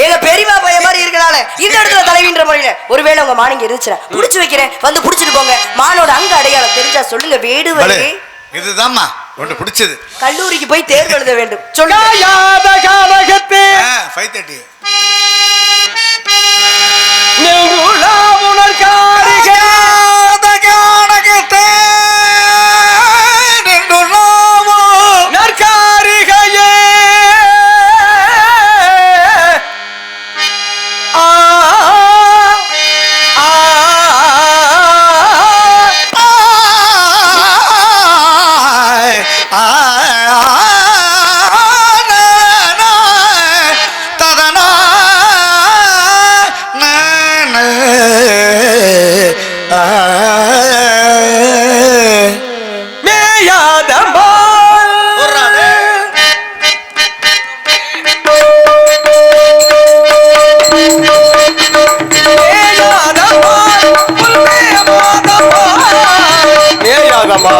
எங்க பெரியமா பையன் மாதிரி இருக்கனால இந்த இடத்துல தலைவின்ற முறையில ஒருவேளை உங்க மானிங்க இருந்துச்சுன்னா புடிச்சு வைக்கிறேன், வந்து புடிச்சிட்டு போங்க. மானோட அங்க அடையாளம் தெரிஞ்சா சொல்லுங்க. வேடுவரே இதுதான்மா உன்னை பிடிச்சது. கல்லூரிக்கு போய் தேர்வு எழுத வேண்டும். சொல்லுங்க. 5:30 மேயாதமா